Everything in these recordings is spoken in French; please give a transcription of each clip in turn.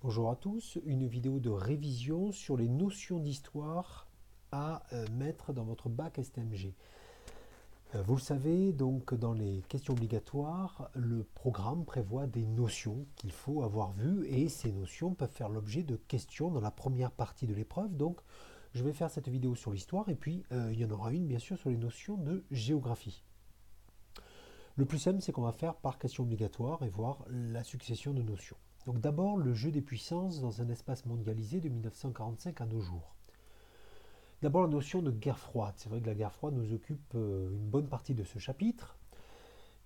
Bonjour à tous, une vidéo de révision sur les notions d'histoire à mettre dans votre bac STMG. Vous le savez, donc dans les questions obligatoires, le programme prévoit des notions qu'il faut avoir vues et ces notions peuvent faire l'objet de questions dans la première partie de l'épreuve. Donc je vais faire cette vidéo sur l'histoire et puis il y en aura une bien sûr sur les notions de géographie. Le plus simple, c'est qu'on va faire par question obligatoire et voir la succession de notions. Donc d'abord, le jeu des puissances dans un espace mondialisé de 1945 à nos jours. D'abord, la notion de guerre froide. C'est vrai que la guerre froide nous occupe une bonne partie de ce chapitre.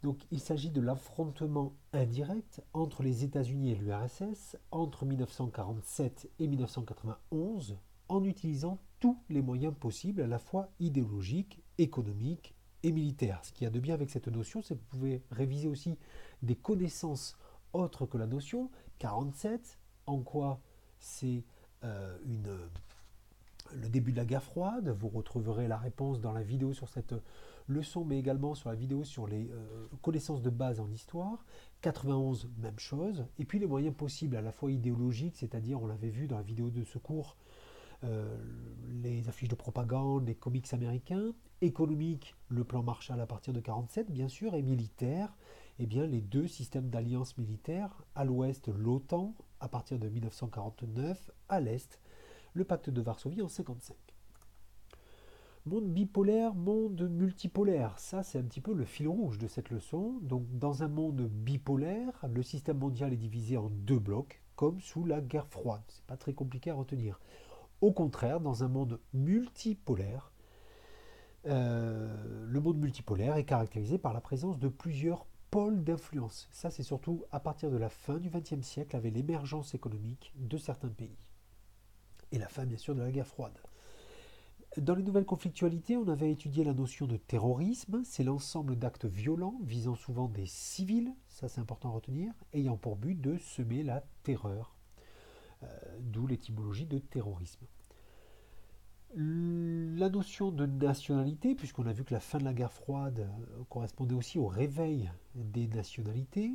Donc il s'agit de l'affrontement indirect entre les États-Unis et l'URSS entre 1947 et 1991 en utilisant tous les moyens possibles, à la fois idéologiques, économiques et militaires. Ce qu'il y a de bien avec cette notion, c'est que vous pouvez réviser aussi des connaissances autres que la notion. 47, en quoi c'est le début de la guerre froide. Vous retrouverez la réponse dans la vidéo sur cette leçon, mais également sur la vidéo sur les connaissances de base en histoire. 91, même chose. Et puis les moyens possibles, à la fois idéologiques, c'est-à-dire, on l'avait vu dans la vidéo de secours, les affiches de propagande, les comics américains, économique, le plan Marshall à partir de 47, bien sûr, et militaire, eh bien, les deux systèmes d'alliance militaire, à l'ouest, l'OTAN, à partir de 1949, à l'est, le pacte de Varsovie en 1955. Monde bipolaire, monde multipolaire, ça c'est un petit peu le fil rouge de cette leçon. Donc dans un monde bipolaire, le système mondial est divisé en deux blocs, comme sous la guerre froide. C'est pas très compliqué à retenir. Au contraire, dans un monde multipolaire, le monde multipolaire est caractérisé par la présence de plusieurs pôles d'influence. Ça c'est surtout à partir de la fin du XXe siècle avec l'émergence économique de certains pays. Et la fin bien sûr de la guerre froide. Dans les nouvelles conflictualités, on avait étudié la notion de terrorisme. C'est l'ensemble d'actes violents visant souvent des civils, ça c'est important à retenir, ayant pour but de semer la terreur, d'où l'étymologie de terrorisme. La notion de nationalité, puisqu'on a vu que la fin de la guerre froide correspondait aussi au réveil des nationalités,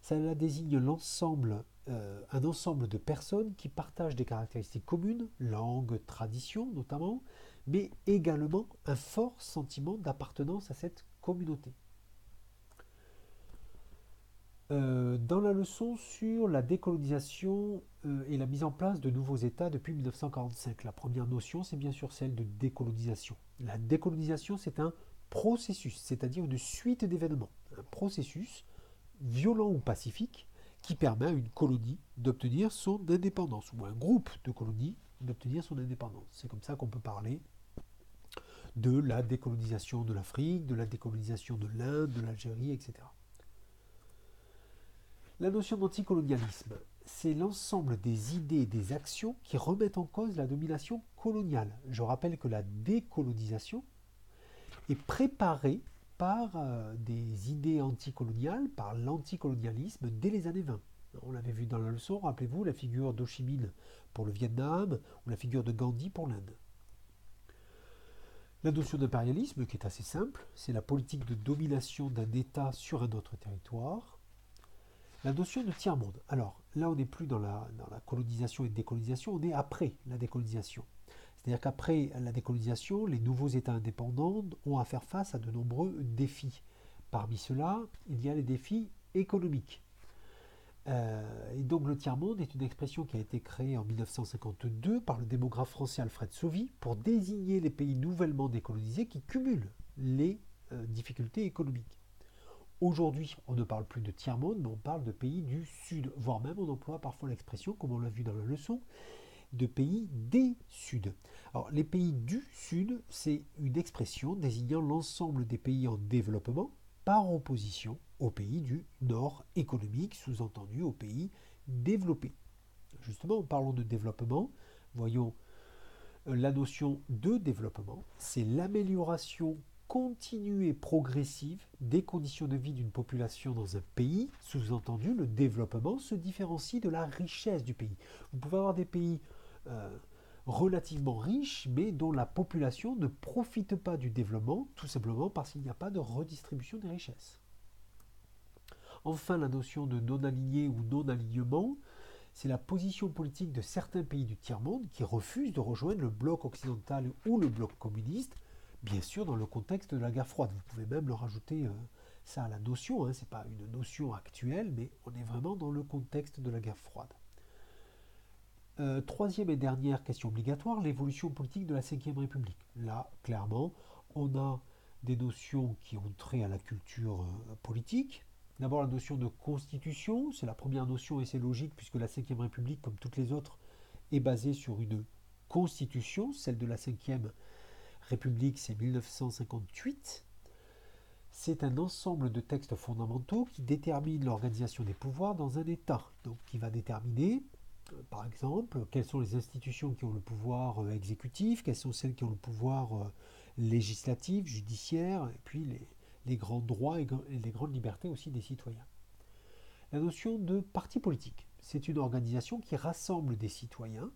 ça désigne un ensemble de personnes qui partagent des caractéristiques communes, langue, tradition notamment, mais également un fort sentiment d'appartenance à cette communauté. Dans la leçon sur la décolonisation et la mise en place de nouveaux États depuis 1945, la première notion, c'est bien sûr celle de décolonisation. La décolonisation, c'est un processus, c'est-à-dire une suite d'événements. Un processus violent ou pacifique qui permet à une colonie d'obtenir son indépendance, ou un groupe de colonies d'obtenir son indépendance. C'est comme ça qu'on peut parler de la décolonisation de l'Afrique, de la décolonisation de l'Inde, de l'Algérie, etc. La notion d'anticolonialisme, c'est l'ensemble des idées et des actions qui remettent en cause la domination coloniale. Je rappelle que la décolonisation est préparée par des idées anticoloniales, par l'anticolonialisme dès les années 20. On l'avait vu dans la leçon, rappelez-vous, la figure d'Ho Chi Minh pour le Vietnam ou la figure de Gandhi pour l'Inde. La notion d'impérialisme, qui est assez simple, c'est la politique de domination d'un État sur un autre territoire. La notion de tiers-monde. Alors là, on n'est plus dans la colonisation et décolonisation, on est après la décolonisation. C'est-à-dire qu'après la décolonisation, les nouveaux États indépendants ont à faire face à de nombreux défis. Parmi ceux-là, il y a les défis économiques. Et donc le tiers-monde est une expression qui a été créée en 1952 par le démographe français Alfred Sauvy pour désigner les pays nouvellement décolonisés qui cumulent les difficultés économiques. Aujourd'hui, on ne parle plus de tiers-monde, mais on parle de pays du Sud, voire même on emploie parfois l'expression, comme on l'a vu dans la leçon, de pays des Suds. Alors, les pays du Sud, c'est une expression désignant l'ensemble des pays en développement par opposition aux pays du Nord économique, sous-entendu aux pays développés. Justement, en parlant de développement, voyons la notion de développement, c'est l'amélioration continue et progressive des conditions de vie d'une population dans un pays. Sous-entendu, le développement se différencie de la richesse du pays. Vous pouvez avoir des pays relativement riches, mais dont la population ne profite pas du développement, tout simplement parce qu'il n'y a pas de redistribution des richesses. Enfin, la notion de non-aligné ou non-alignement, c'est la position politique de certains pays du tiers-monde qui refusent de rejoindre le bloc occidental ou le bloc communiste, bien sûr dans le contexte de la guerre froide. Vous pouvez même le rajouter ça à la notion, hein, ce n'est pas une notion actuelle, mais on est vraiment dans le contexte de la guerre froide. Troisième et dernière question obligatoire, l'évolution politique de la Ve République. Là, clairement, on a des notions qui ont trait à la culture politique. D'abord la notion de constitution, c'est la première notion et c'est logique puisque la Ve République, comme toutes les autres, est basée sur une constitution. Celle de la Ve République, c'est 1958. C'est un ensemble de textes fondamentaux qui déterminent l'organisation des pouvoirs dans un État. Donc qui va déterminer, par exemple, quelles sont les institutions qui ont le pouvoir exécutif, quelles sont celles qui ont le pouvoir législatif, judiciaire, et puis les grands droits et les grandes libertés aussi des citoyens. La notion de parti politique, c'est une organisation qui rassemble des citoyens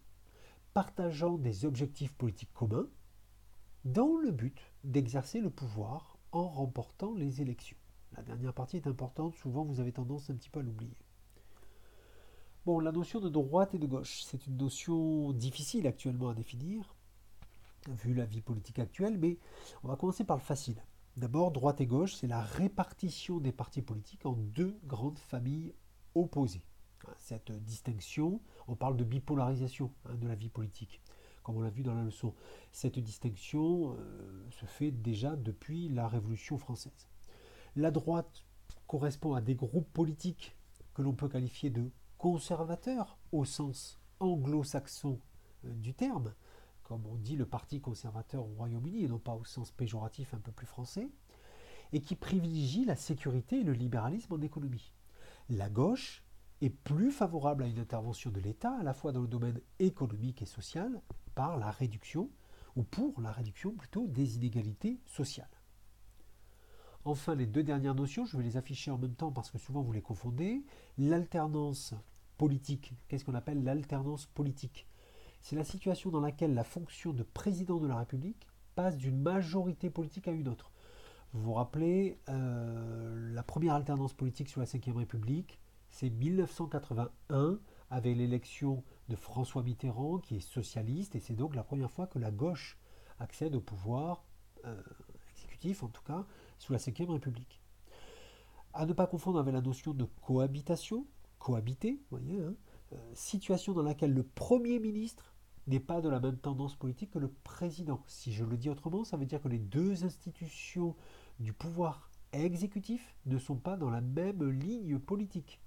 partageant des objectifs politiques communs dans le but d'exercer le pouvoir en remportant les élections. La dernière partie est importante, souvent vous avez tendance un petit peu à l'oublier. Bon, la notion de droite et de gauche, c'est une notion difficile actuellement à définir, vu la vie politique actuelle, mais on va commencer par le facile. D'abord, droite et gauche, c'est la répartition des partis politiques en deux grandes familles opposées. Cette distinction, on parle de bipolarisation de la vie politique, comme on l'a vu dans la leçon. Cette distinction se fait déjà depuis la Révolution française. La droite correspond à des groupes politiques que l'on peut qualifier de conservateurs au sens anglo-saxon du terme, comme on dit le parti conservateur au Royaume-Uni et non pas au sens péjoratif un peu plus français, et qui privilégie la sécurité et le libéralisme en économie. La gauche est plus favorable à une intervention de l'État à la fois dans le domaine économique et social par la réduction, ou pour la réduction plutôt, des inégalités sociales. Enfin, les deux dernières notions, je vais les afficher en même temps parce que souvent vous les confondez. L'alternance politique, qu'est-ce qu'on appelle l'alternance politique? C'est la situation dans laquelle la fonction de président de la République passe d'une majorité politique à une autre. Vous vous rappelez, la première alternance politique sur la Ve République, c'est 1981 avec l'élection de François Mitterrand qui est socialiste et c'est donc la première fois que la gauche accède au pouvoir exécutif, en tout cas, sous la Ve République. À ne pas confondre avec la notion de cohabitation, cohabiter, vous voyez, situation dans laquelle le Premier ministre n'est pas de la même tendance politique que le président. Si je le dis autrement, ça veut dire que les deux institutions du pouvoir exécutif ne sont pas dans la même ligne politique.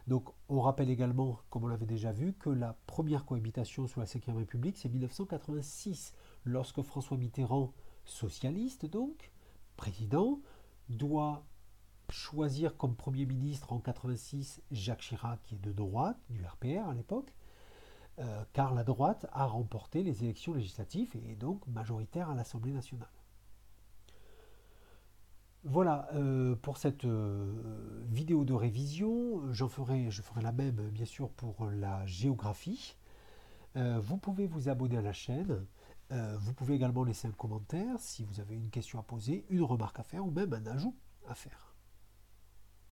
Donc on rappelle également, comme on l'avait déjà vu, que la première cohabitation sous la Ve République, c'est 1986, lorsque François Mitterrand, socialiste donc, président, doit choisir comme Premier ministre en 1986 Jacques Chirac, qui est de droite, du RPR à l'époque, car la droite a remporté les élections législatives et est donc majoritaire à l'Assemblée nationale. Voilà pour cette vidéo de révision. Je ferai la même bien sûr pour la géographie. Vous pouvez vous abonner à la chaîne. Vous pouvez également laisser un commentaire si vous avez une question à poser, une remarque à faire ou même un ajout à faire.